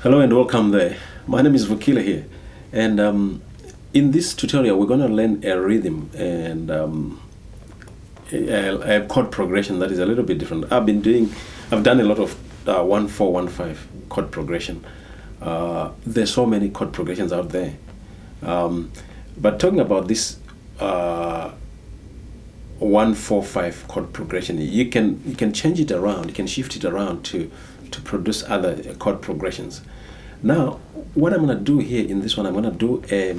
Hello and welcome there. My name is Vukile here, and in this tutorial we're going to learn a rhythm and a chord progression that is a little bit different. I've done a lot of 1-4-1-5 chord progression. There's so many chord progressions out there, but talking about this 1-4-5 chord progression, you can change it around, you can shift it around to produce other chord progressions. Now, what I'm going to do here in this one, I'm going to do a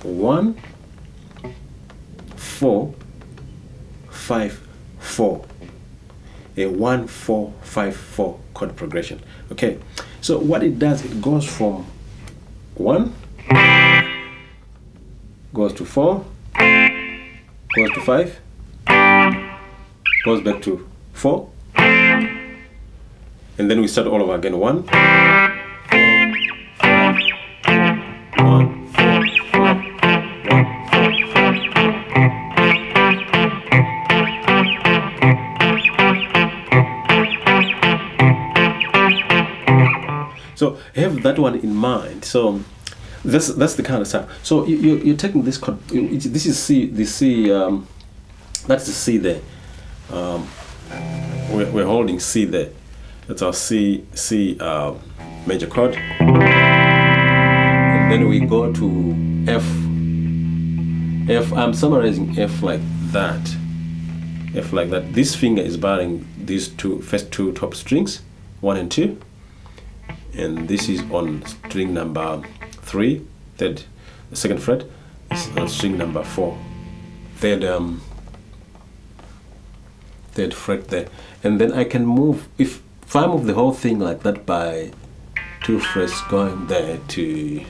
1-4-5-4, a 1-4-5-4 chord progression. Okay, so what it does, it goes from 1, goes to 4, goes to 5, goes back to 4, and then we start all over again. 1, 4, 5, 1, 4, 5, 1. So have that one in mind. So that's the kind of stuff. So you're taking this chord. This is C. The C. That's the C there. We're holding C there. That's our C major chord, and then we go to F. I'm summarizing F like that. F like that. This finger is barring these first two top strings, 1 and 2, and this is on string number 3, the second fret. This is on string number 4, third fret there, and then I can move if I move the whole thing like that by 2 frets going there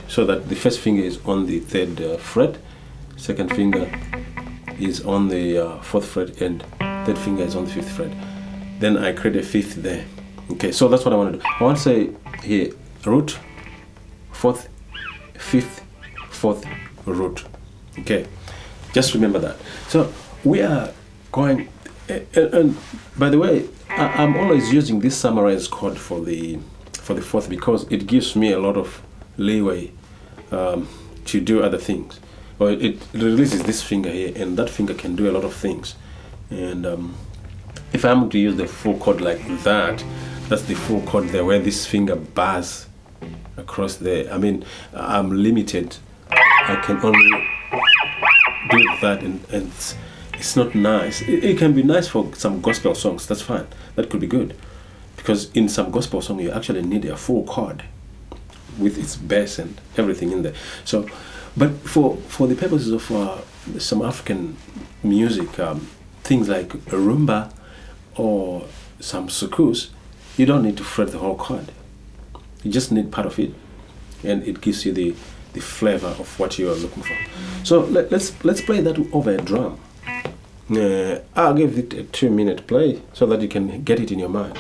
so that the first finger is on the 3rd fret, second finger is on the 4th fret, and 3rd finger is on the 5th fret. Then I create a 5th there. Okay, so that's what I want to do. I want to say here root, 4th, 5th, 4th, root. Okay, just remember that. So we are going, and by the way, I'm always using this summarized chord for the 4th because it gives me a lot of leeway to do other things. Well, it releases this finger here, and that finger can do a lot of things. And if I'm to use the full chord like that, that's the full chord there where this finger bars across there. I mean, I'm limited. I can only do that, and it's not nice. It can be nice for some gospel songs, that's fine. That could be good. Because in some gospel song, you actually need a full chord with its bass and everything in there. So, but for the purposes of some African music, things like a rumba or some soukous, you don't need to fret the whole chord. You just need part of it, and it gives you the flavor of what you are looking for. So let's play that over a drum. I'll give it a 2-minute play so that you can get it in your mind.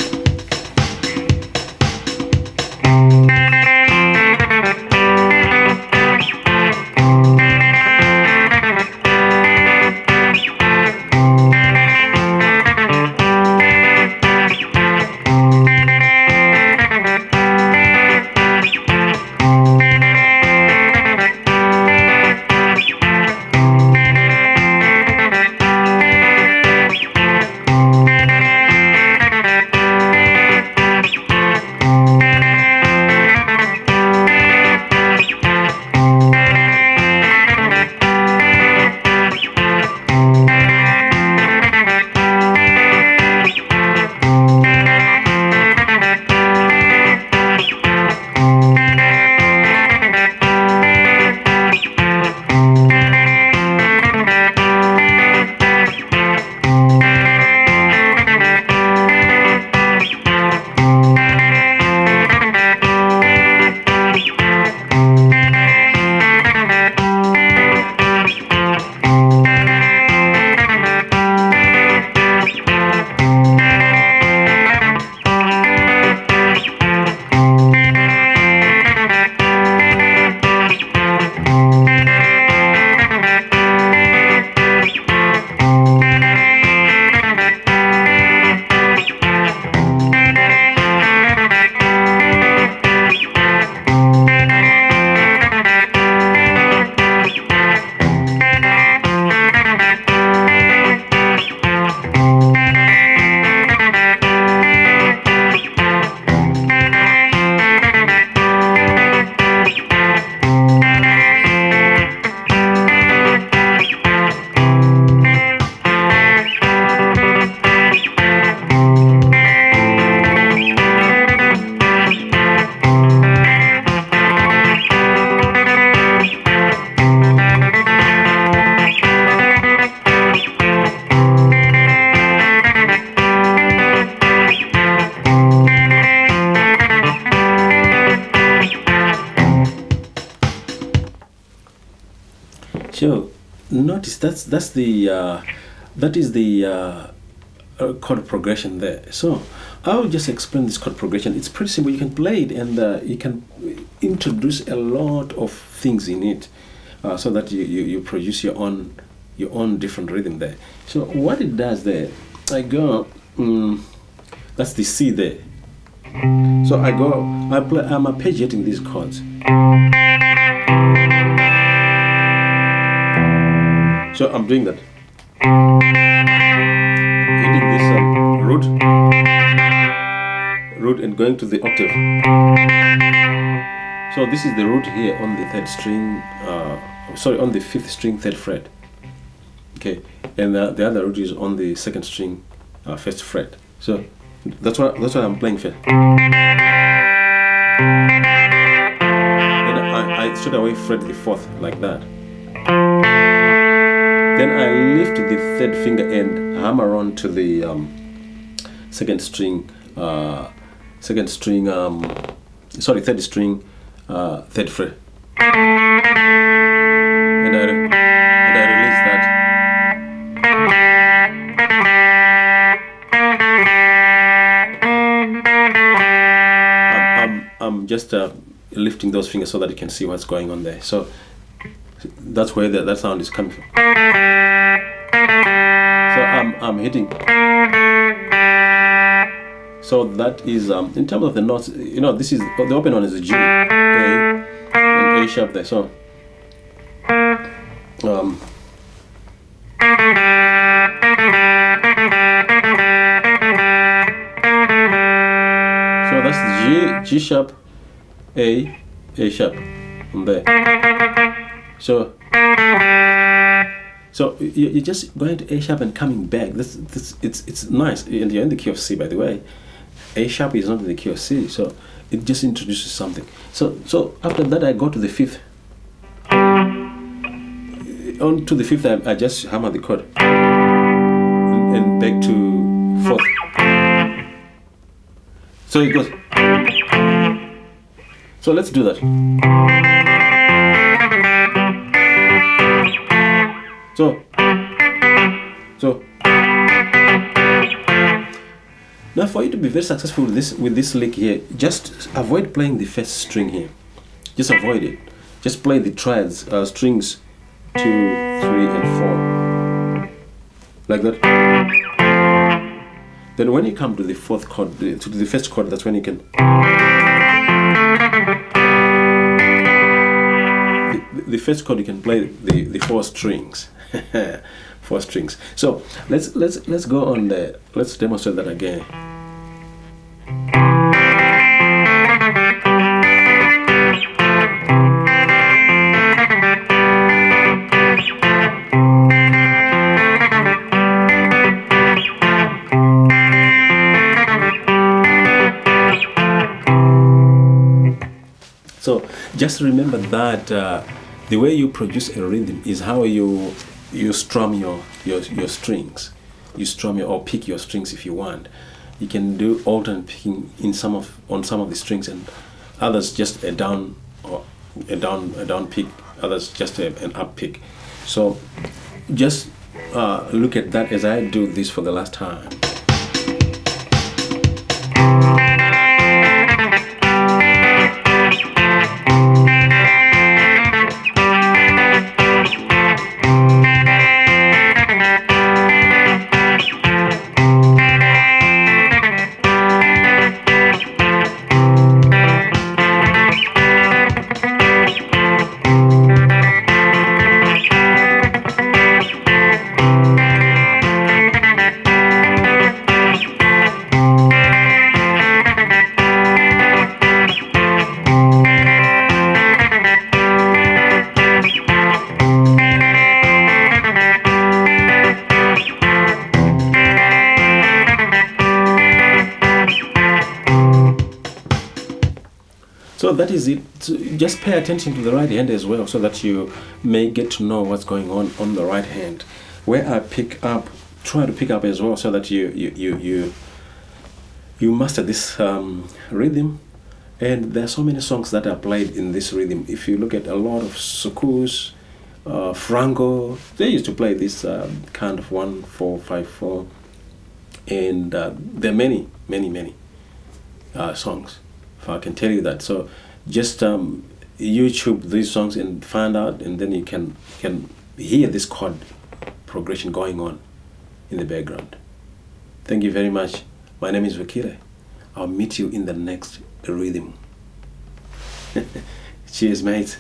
that's the that is the chord progression there. So I'll just explain this chord progression. It's pretty simple. You can play it, and you can introduce a lot of things in it, so that you produce your own different rhythm there. So what it does there, I go, that's the C there. So I play, I'm arpeggiating these chords. So I'm doing that. Hitting this root and going to the octave. So this is the root here on the third string, on the fifth string, third fret. Okay, and the other root is on the second string, first fret. So that's what I'm playing first. Then I straight away fret the fourth like that. Then I lift the third finger and hammer on to the third string, third fret, and I release that. I'm just lifting those fingers so that you can see what's going on there. So that's where that sound is coming from. So I'm hitting. So that is in terms of the notes. This is the open one is a G, A, and A sharp there. So so that's G sharp, A sharp, from there. So you're just going to A sharp and coming back. It's nice, and you're in the key of C, by the way. A sharp is not in the key of C, so it just introduces something. So after that, I go to the fifth. On to the fifth, I just hammer the chord and back to fourth. So it goes. So let's do that. So now, for you to be very successful with this lick here, just avoid playing the first string here. Just avoid it. Just play the triads, strings 2, 3, and 4, like that. Then when you come to the fourth chord, to the first chord, that's when you can. The first chord you can play the 4 strings. 4 strings. So let's go on there. Let's demonstrate that again. So just remember that the way you produce a rhythm is how you strum your strings. You strum or pick your strings if you want. You can do alternate picking on some of the strings, and others just a down pick, others just an up pick. So just look at that as I do this for the last time. So that is it. So just pay attention to the right hand as well, so that you may get to know what's going on the right hand. Where I pick up, try to pick up as well, so that you master this rhythm. And there are so many songs that are played in this rhythm. If you look at a lot of soukous, Franco, they used to play this kind of 1-4-5-4, and there are many, many, many songs, if I can tell you that. So just YouTube these songs and find out, and then you can hear this chord progression going on in the background. Thank you very much. My name is Vakile. I'll meet you in the next rhythm. Cheers, mate.